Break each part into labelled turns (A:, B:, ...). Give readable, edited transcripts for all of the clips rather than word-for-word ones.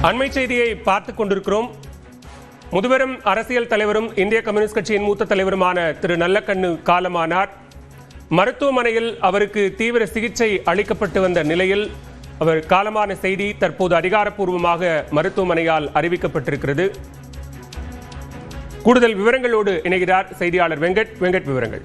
A: அண்மை செய்தியை பார்த்துக் கொண்டிருக்கிறோம். முதுபெரும் அரசியல் தலைவரும் இந்திய கம்யூனிஸ்ட் கட்சியின் மூத்த தலைவருமான திரு நல்லக்கண்ணு காலமானார். மருத்துவமனையில் அவருக்கு தீவிர சிகிச்சை அளிக்கப்பட்டு வந்த நிலையில் அவர் காலமான செய்தி தற்போது அதிகாரப்பூர்வமாக மருத்துவமனையால் அறிவிக்கப்பட்டிருக்கிறது. கூடுதல் விவரங்களோடு இணைகிறார் செய்தியாளர் வெங்கட். விவரங்கள்.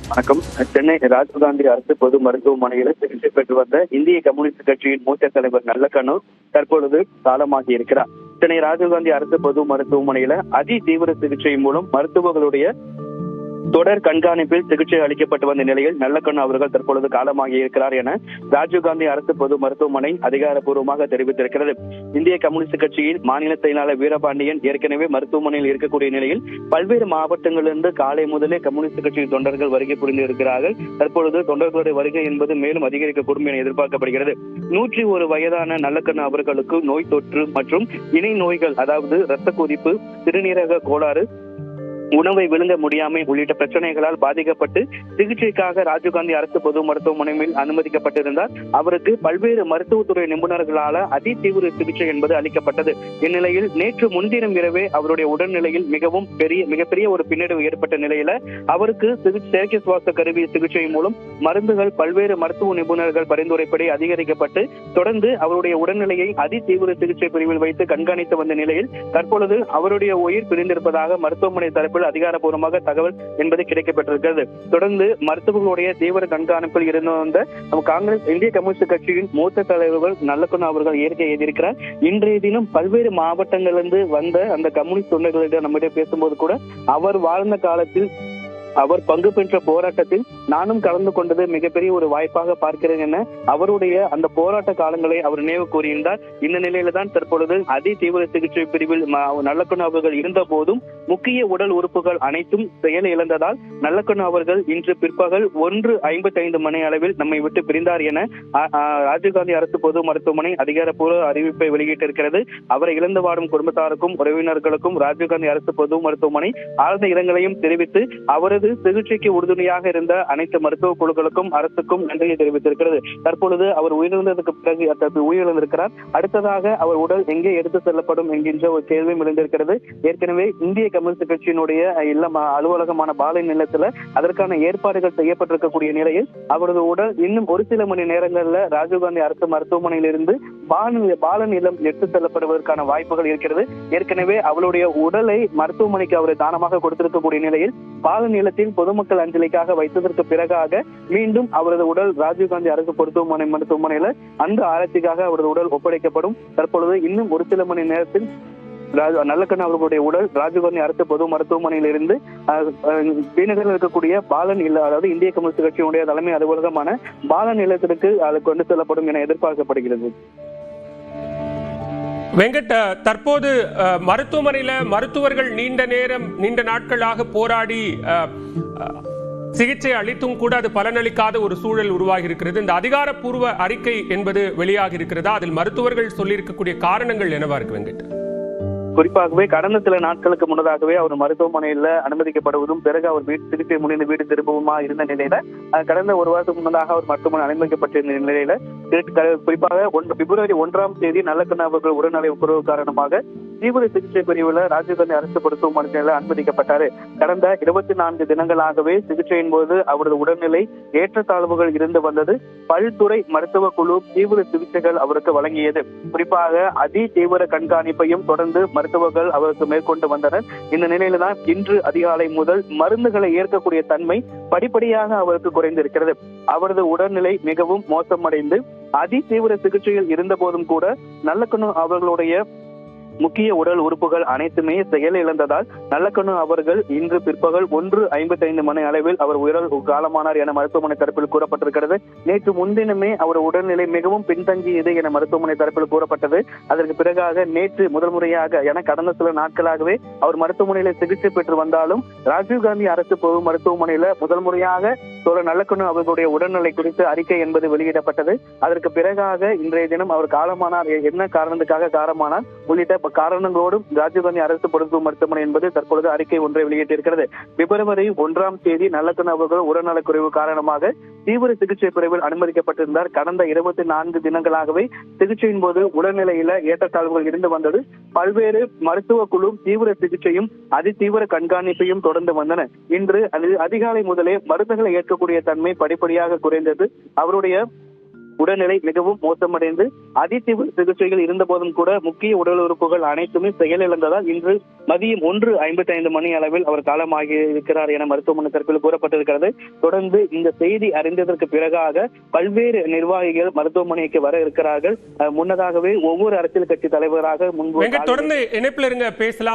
B: வணக்கம். சென்னை ராஜீவ்காந்தி அரசு பொது மருத்துவமனையில் சிகிச்சை பெற்று வந்த இந்திய கம்யூனிஸ்ட் கட்சியின் மூத்த தலைவர் நல்லக்கண்ணு தற்பொழுது காலமாகி இருக்கிறார். சென்னை ராஜீவ்காந்தி அரசு பொது மருத்துவமனையில அதி தீவிர சிகிச்சை மூலம் மருத்துவர்களுடைய தொடர் கண்காணிப்பில் சிகிச்சை அளிக்கப்பட்டு வந்த நிலையில் நல்லக்கண்ணு அவர்கள் தற்பொழுது காலமாகி இருக்கிறார் என ராஜீவ்காந்தி அரசு பொது மருத்துவமனை அதிகாரப்பூர்வமாக தெரிவித்திருக்கிறது. இந்திய கம்யூனிஸ்ட் கட்சியின் மாநில செயலாளர் வீரபாண்டியன் ஏற்கனவே மருத்துவமனையில் இருக்கக்கூடிய நிலையில் பல்வேறு மாவட்டங்களிலிருந்து காலை முதலே கம்யூனிஸ்ட் கட்சியின் தொண்டர்கள் வருகை புரிந்து இருக்கிறார்கள். தற்பொழுது தொண்டர்களுடைய வருகை என்பது மேலும் அதிகரிக்கக்கூடும் என எதிர்பார்க்கப்படுகிறது. 101 வயதான நல்லக்கண்ணு அவர்களுக்கு நோய் தொற்று மற்றும் இணை நோய்கள், அதாவது இரத்த கொதிப்பு, சிறுநீரக கோளாறு, உணவை விழுங்க முடியாமை உள்ளிட்ட பிரச்சனைகளால் பாதிக்கப்பட்டு சிகிச்சைக்காக ராஜீவ்காந்தி அரசு பொது மருத்துவமனையில் அனுமதிக்கப்பட்டிருந்தார். அவருக்கு பல்வேறு மருத்துவத்துறை நிபுணர்களால் அதி தீவிர சிகிச்சை என்பது அளிக்கப்பட்டது. இந்நிலையில் நேற்று முன்தினம் இரவே அவருடைய உடல்நிலையில் மிகப்பெரிய ஒரு பின்னடைவு ஏற்பட்ட நிலையில அவருக்கு செயற்கை சுவாச கருவி சிகிச்சை மூலம் மருந்துகள் பல்வேறு மருத்துவ நிபுணர்கள் பரிந்துரைப்படி அதிகரிக்கப்பட்டு தொடர்ந்து அவருடைய உடல்நிலையை அதி தீவிர சிகிச்சை பிரிவில் வைத்து கண்காணித்து வந்த நிலையில் தற்பொழுது அவருடைய உயிர் பிரிந்திருப்பதாக மருத்துவமனை தரப்பில் அதிகாரப்பூர்வமாக தகவல் என்பது கிடைக்கப்பட்டிருக்கிறது. தொடர்ந்து மருத்துவர்களுடைய தீவிர கண்காணிப்பில் இருந்து வந்த காங்கிரஸ் இந்திய கம்யூனிஸ்ட் கட்சியின் மூத்த தலைவர்கள் நல்லக்கண்ணு அவர்கள் இயற்கை எழுதியிருக்கிறார். இன்றைய தினம் பல்வேறு மாவட்டங்களிலிருந்து வந்த அந்த கம்யூனிஸ்ட் தொண்டர்களிடம் நம்மிடம் பேசும்போது கூட அவர் வாழ்ந்த காலத்தில் அவர் பங்கு பெற்ற போராட்டத்தில் நானும் கலந்து கொண்டது மிகப்பெரிய ஒரு வாய்ப்பாக பார்க்கிறேன் என அவருடைய அந்த போராட்ட காலங்களை அவர் நினைவு கூறியிருந்தார். இந்த நிலையில தான் தற்பொழுது அதி தீவிர சிகிச்சை பிரிவில் நல்லக்கண்ணு அவர்கள் இருந்த போதும் முக்கிய உடல் உறுப்புகள் அனைத்தும் செயல் இழந்ததால் நல்லக்கண்ணு அவர்கள் இன்று பிற்பகல் 1:55 மணி அளவில் நம்மை விட்டு பிரிந்தார் என ராஜீவ்காந்தி அரசு பொது மருத்துவமனை அதிகாரப்பூர்வ அறிவிப்பை வெளியிட்டிருக்கிறது. அவரை இழந்து வாடும் குடும்பத்தாருக்கும் உறவினர்களுக்கும் ராஜீவ்காந்தி அரசு பொது மருத்துவமனை ஆழ்ந்த இரங்கலையும் தெரிவித்து அவரது சிகிச்சைக்கு உறுதுணையாக இருந்த அனைத்து மருத்துவ குழுக்களுக்கும் அரசுக்கும் நன்றியை தெரிவித்திருக்கிறது. தற்பொழுது அவர் உயிரிழந்ததற்கு பிறகு உயிரிழந்திருக்கிறார். அடுத்ததாக அவர் உடல் எங்கே எடுத்து செல்லப்படும் என்கின்ற ஒரு கேள்வியும் எழுந்திருக்கிறது. ஏற்கனவே இந்திய கம்யூனிஸ்ட் கட்சியினுடைய இல்லம் அலுவலகமான பாலன் இல்லத்துல அதற்கான ஏற்பாடுகள் செய்யப்பட்டிருக்கக்கூடிய நிலையில் அவரது உடல் இன்னும் ஒரு சில மணி நேரங்களில் ராஜீவ்காந்தி அரசு மருத்துவமனையிலிருந்து பாலன் இல்லம் எடுத்து செல்லப்படுவதற்கான வாய்ப்புகள் இருக்கிறது. ஏற்கனவே அவருடைய உடலை மருத்துவமனைக்கு அவரை தானமாக கொடுத்திருக்கக்கூடிய நிலையில் பாலன் இல்லத்தில் பொதுமக்கள் அஞ்சலிக்காக வைத்ததற்கு பிறகாக மீண்டும் அவரது உடல் ராஜீவ்காந்தி அரசு மருத்துவமனையில அந்த ஆராய்ச்சிக்காக அவரது உடல் ஒப்படைக்கப்படும். தற்பொழுது இன்னும் ஒரு சில மணி நேரத்தில் நல்லக்கண்ணு அவர்களுடைய உடல் ராஜீவ்காந்தி அரசு பொது மருத்துவமனையிலிருந்து ஸ்ரீநகரில் இருக்கக்கூடிய பாலன் இல்ல, அதாவது இந்திய கம்யூனிஸ்ட் கட்சியினுடைய தலைமை அலுவலகமான பாலன் இல்லத்திற்கு அது கொண்டு செல்லப்படும் என எதிர்பார்க்கப்படுகிறது.
A: வெங்கட், தற்போது மருத்துவமனையில மருத்துவர்கள் நீண்ட நாட்களாக போராடி சிகிச்சை அளித்தும் கூட அது பலனளிக்காத ஒரு சூழல் உருவாகி இருக்கிறது. இந்த அதிகாரப்பூர்வ அறிக்கை என்பது வெளியாகி இருக்கிறதா? அதில் மருத்துவர்கள் சொல்லியிருக்கக்கூடிய காரணங்கள் என்னவா இருக்கு வெங்கட்?
B: குறிப்பாகவே கடந்த சில நாட்களுக்கு முன்னதாகவே அவர் மருத்துவமனையில அனுமதிக்கப்படுவதும் பிறகு அவர் சிகிச்சை முடிந்து வீடு திரும்பவுமா இருந்த நிலையில கடந்த ஒரு வாரத்துக்கு முன்னதாக அவர் மருத்துவமனை அனுமதிக்கப்பட்டிருந்த நிலையில குறிப்பாக பிப்ரவரி 1ஆம் தேதி நல்லக்கண்ணு அவர்கள் உடல்நலை குறைவு காரணமாக தீவிர சிகிச்சை பிரிவுல ராஜீவ்காந்தி அரசு மருத்துவமனையில அனுமதிக்கப்பட்டாரு. கடந்த 24 தினங்களாகவே சிகிச்சையின் போது அவரது உடல்நிலை ஏற்றத்தாழ்வுகள் இருந்து வந்தது. பல்துறை மருத்துவ குழு தீவிர சிகிச்சைகள் அவருக்கு வழங்கியது. குறிப்பாக அதி தீவிர கண்காணிப்பையும் தொடர்ந்து மருத்துவர்கள் அவருக்கு மேற்கொண்டு வந்தனர். இந்த நிலையில தான் இன்று அதிகாலை முதல் மருந்துகளை ஏற்கக்கூடிய தன்மை படிப்படியாக அவருக்கு குறைந்திருக்கிறது. அவரது உடல்நிலை மிகவும் மோசமடைந்து அதி தீவிர சிகிச்சையில் இருந்த போதும் கூட நல்லக்கண்ணு அவர்களுடைய முக்கிய உடல் உறுப்புகள் அனைத்துமே செயல் இழந்ததால் நல்லக்கண்ணு அவர்கள் இன்று பிற்பகல் 1:55 மணி அளவில் அவர் காலமானார் என மருத்துவமனை தரப்பில் கூறப்பட்டிருக்கிறது. நேற்று முன்தினமே அவர் உடல்நிலை மிகவும் பின்தங்கியது என மருத்துவமனை தரப்பில் கூறப்பட்டது. அதற்கு பிறகாக நேற்று முதல் முறையாக என கடந்த சில நாட்களாகவே அவர் மருத்துவமனையில சிகிச்சை பெற்று வந்தாலும் ராஜீவ்காந்தி அரசு பொது மருத்துவமனையில முதல் முறையாக நல்லக்கண்ணு அவர்களுடைய உடல்நிலை குறித்து அறிக்கை என்பது வெளியிடப்பட்டது. அதற்கு பிறகாக இன்றைய தினம் அவர் காலமானார், என்ன காரணத்துக்காக காலமானார் உள்ளிட்ட காரணங்களோடும் ராஜீவ்காந்தி அரசு பொது மருத்துவமனை என்பது தற்பொழுது அறிக்கை ஒன்றை வெளியிட்டிருக்கிறது. பிப்ரவரி 1ஆம் தேதி நல்லக்கண்ணு அவர்கள் உடல்நலக்குறைவு காரணமாக தீவிர சிகிச்சை பிரிவில் அனுமதிக்கப்பட்டிருந்தார். கடந்த 24 தினங்களாகவே சிகிச்சையின் போது உடல்நிலையில ஏற்றத்தாழ்வுகள் இருந்து வந்தது. பல்வேறு மருத்துவ குழு தீவிர சிகிச்சையும் அதிதீவிர கண்காணிப்பையும் தொடர்ந்து வந்தன. இன்று அதிகாலை முதலே மருந்துகளை ஏற்கக்கூடிய தன்மை படிப்படியாக குறைந்தது. அவருடைய உடல்நிலை மிகவும் மோசமடைந்து அதிதீவிர சிகிச்சைகள் இருந்த போதும் கூட முக்கிய உடல் உறுப்புகள் அனைத்துமே செயலிழந்ததால் இன்று மதியம் 1:55 மணி அளவில் அவர் காலமாகி இருக்கிறார் என மருத்துவமனை தரப்பில் கூறப்பட்டிருக்கிறது. தொடர்ந்து இந்த செய்தி அறிந்ததற்கு பிறகாக பல்வேறு நிர்வாகிகள் மருத்துவமனைக்கு வர இருக்கிறார்கள். முன்னதாகவே ஒவ்வொரு அரசியல் கட்சி தலைவராக
A: தொடர்ந்து இணைப்பில் இருங்க, பேசலாம்.